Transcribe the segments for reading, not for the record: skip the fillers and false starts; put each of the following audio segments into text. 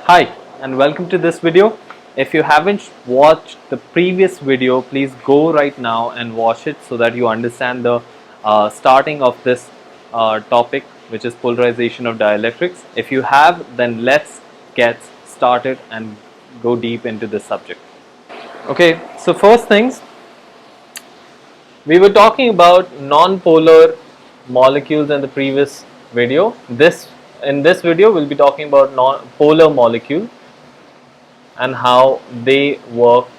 Hi and welcome to this video. If you haven't watched the previous video, please go right now and watch it so that you understand the starting of this topic, which is polarization of dielectrics. If you have, then let's get started and go deep into this subject. Okay, so first things, we were talking about non-polar molecules in the previous video. In this video we'll be talking about non-polar molecule and how they work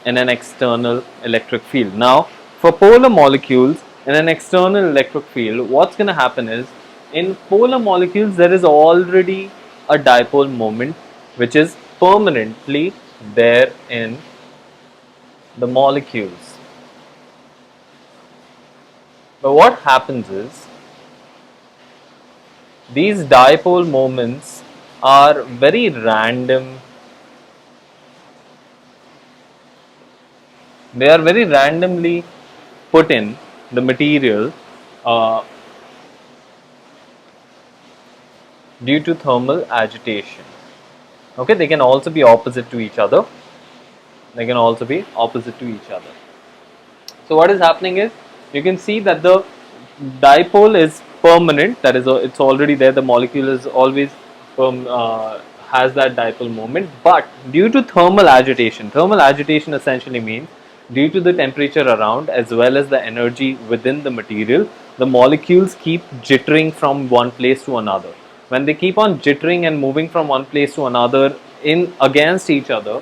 in an external electric field. Now, for polar molecules in an external electric field, what's going to happen is, in polar molecules there is already a dipole moment which is permanently there in the molecules. But what happens is, these dipole moments are very random. They are very randomly put in the material due to thermal agitation. Okay, they can also be opposite to each other. So what is happening is, you can see that the dipole is permanent, that is, it's already there, the molecule is always has that dipole moment, but due to thermal agitation essentially means due to the temperature around as well as the energy within the material, the molecules keep jittering from one place to another. When they keep on jittering and moving from one place to another against each other,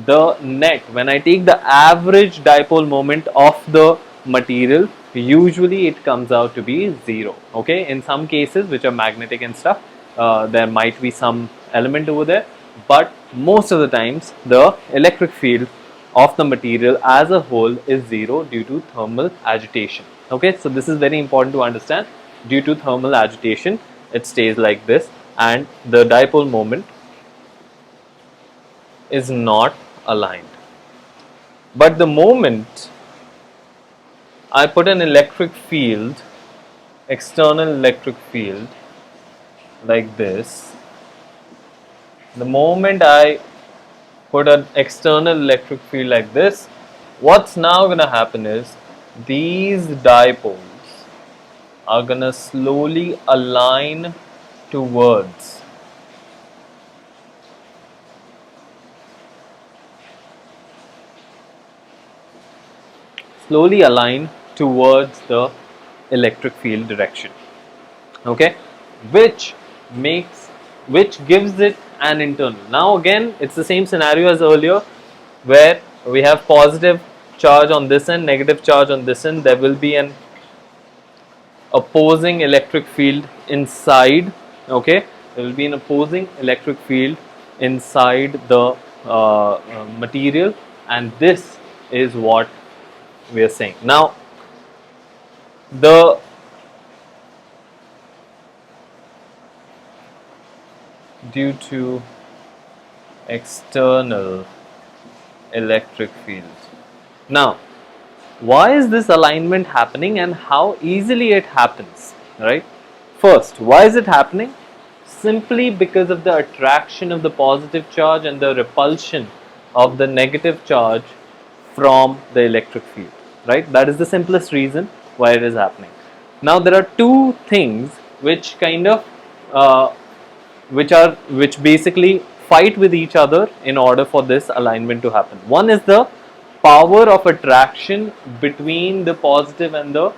the net, when I take the average dipole moment of the material, usually it comes out to be 0. Okay, in some cases which are magnetic and stuff, there might be some element over there, but most of the times the electric field of the material as a whole is 0 due to thermal agitation. Okay, so this is very important to understand. Due to thermal agitation, it stays like this, and the dipole moment is not aligned. But the moment I put an electric field, external electric field like this, the moment I put an external electric field like this, what's now going to happen is, these dipoles are going to slowly align towards the electric field direction. Okay, which gives it an internal. Now again, it's the same scenario as earlier, where we have positive charge on this end, negative charge on this end. There will be an opposing electric field inside. Okay, there will be an opposing electric field inside the material, and this is what we are saying. Now, due to external electric field. Now, why is this alignment happening and how easily it happens, right? First, why is it happening? Simply because of the attraction of the positive charge and the repulsion of the negative charge from the electric field, right? That is the simplest reason why it is happening. Now, there are two things which kind of which basically fight with each other in order for this alignment to happen. One is the power of attraction between the positive and the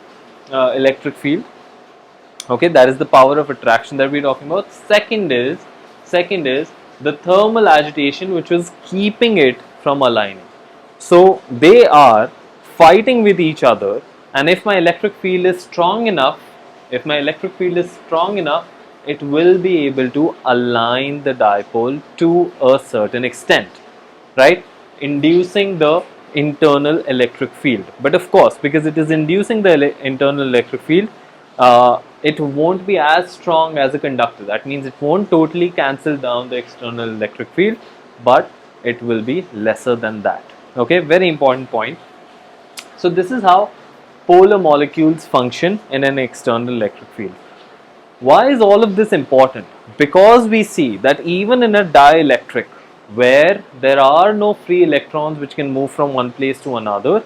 electric field. Okay, that is the power of attraction that we are talking about. Second is the thermal agitation which was keeping it from aligning. So they are fighting with each other, and if my electric field is strong enough, it will be able to align the dipole to a certain extent, right? Inducing the internal electric field. But of course, because it is inducing the internal electric field, it won't be as strong as a conductor. That means it won't totally cancel down the external electric field, but it will be lesser than that. Okay, very important point. So this is how polar molecules function in an external electric field. Why is all of this important? Because we see that even in a dielectric where there are no free electrons which can move from one place to another,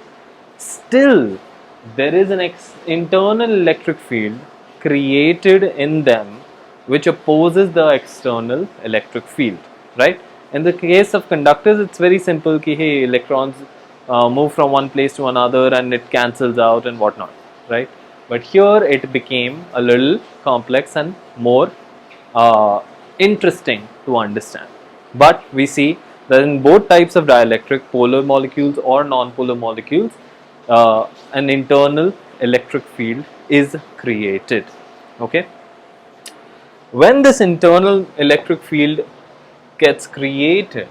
still there is an internal electric field created in them which opposes the external electric field, right? In the case of conductors, it's very simple ki, hey, electrons move from one place to another and it cancels out and whatnot, right? But here it became a little complex and more interesting to understand. But we see that in both types of dielectric, polar molecules or non-polar molecules, an internal electric field is created. Okay. When this internal electric field gets created,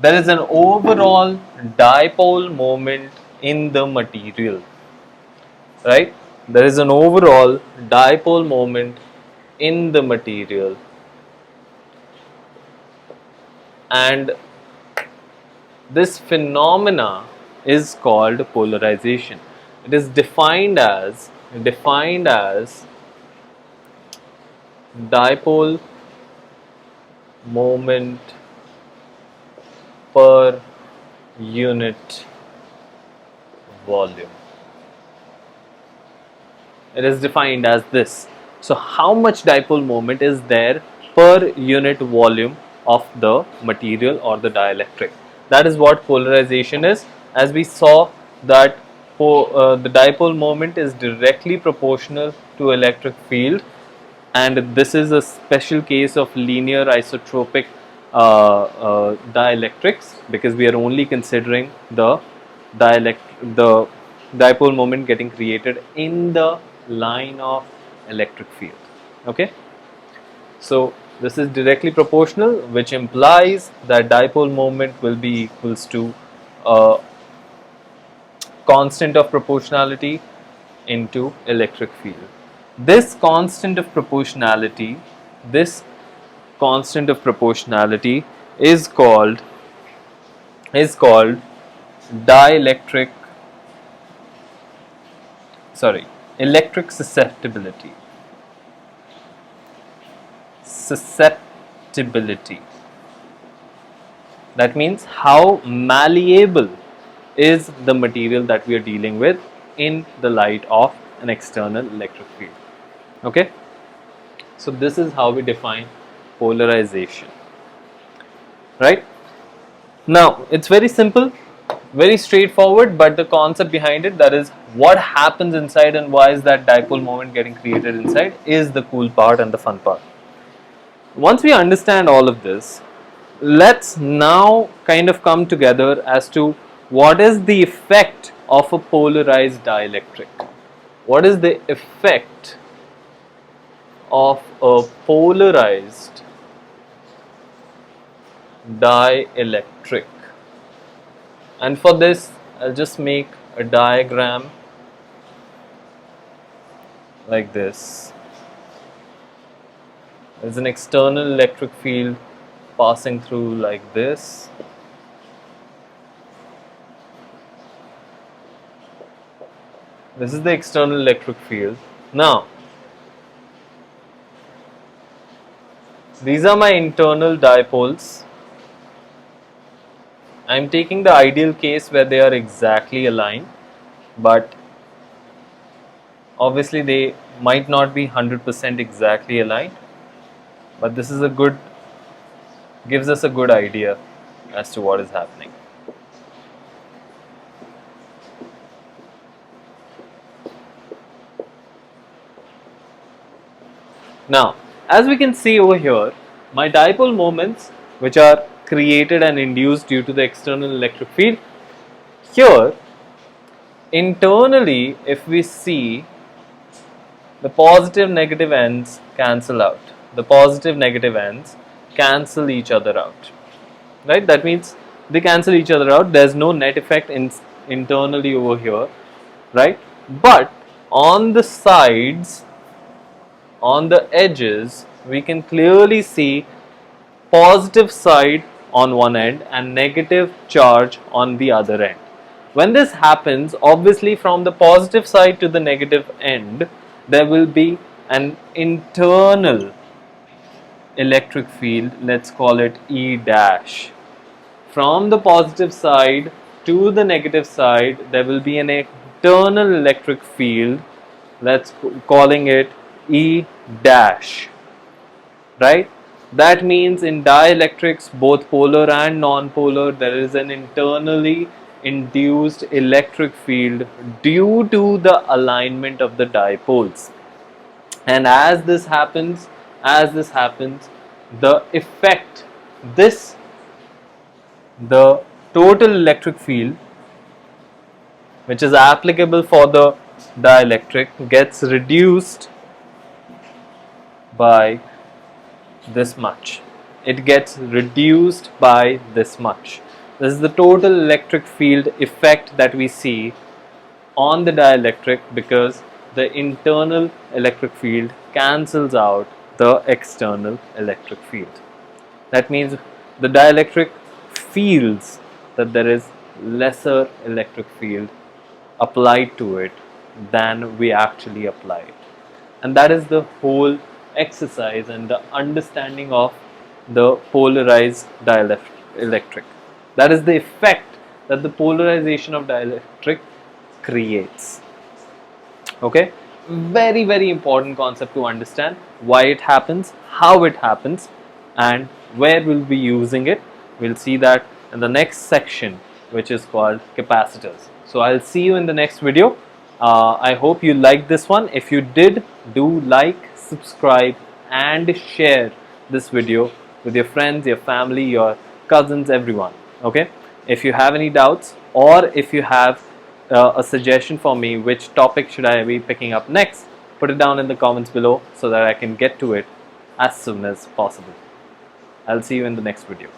there is an overall dipole moment in the material, right? There is an overall dipole moment in the material, and this phenomena is called polarization. It is defined as dipole moment per unit volume. It is defined as this. So how much dipole moment is there per unit volume of the material or the dielectric? That is what polarization is. As we saw that the dipole moment is directly proportional to electric field, and this is a special case of linear isotropic dielectrics, because we are only considering the dipole moment getting created in the line of electric field. Okay, so this is directly proportional, which implies that dipole moment will be equals to constant of proportionality into electric field. This constant of proportionality is called electric susceptibility. That means how malleable is the material that we are dealing with in the light of an external electric field. Okay, so this is how we define polarization, right? Now it's very simple, very straightforward, but the concept behind it, that is what happens inside and why is that dipole moment getting created inside, is the cool part and the fun part. Once we understand all of this, let's now kind of come together as to what is the effect of a polarized dielectric. What is the effect of a polarized dielectric? And for this, I'll just make a diagram like this. There's an external electric field passing through like this. This is the external electric field. Now, these are my internal dipoles. I am taking the ideal case where they are exactly aligned, but obviously they might not be 100% exactly aligned, but this is gives us a good idea as to what is happening. Now, as we can see over here, my dipole moments, which are created and induced due to the external electric field, here internally, if we see, the positive negative ends cancel out. The positive negative ends cancel each other out, right? That means they cancel each other out. There's no net effect internally over here, right? But on the sides, on the edges, we can clearly see positive side on one end and negative charge on the other end. When this happens, obviously from the positive side to the negative end, there will be an internal electric field, let's call it E dash. From the positive side to the negative side, there will be an internal electric field, let's calling it E dash, right? That means in dielectrics, both polar and non-polar, there is an internally induced electric field due to the alignment of the dipoles. And as this happens, the effect, this, the total electric field which is applicable for the dielectric gets reduced by this much. It gets reduced by this much. This is the total electric field effect that we see on the dielectric, because the internal electric field cancels out the external electric field. That means the dielectric feels that there is lesser electric field applied to it than we actually apply it. And that is the whole exercise and the understanding of the polarized dielectric. That is the effect that the polarization of dielectric creates. Okay, very, very important concept to understand why it happens, how it happens, and where we'll be using it. We'll see that in the next section, which is called capacitors. So I'll see you in the next video. I hope you liked this one. If you did, do like, subscribe, and share this video with your friends, your family, your cousins, everyone. Okay, if you have any doubts, or if you have a suggestion for me, which topic should I be picking up next, put it down in the comments below so that I can get to it as soon as possible. I'll see you in the next video.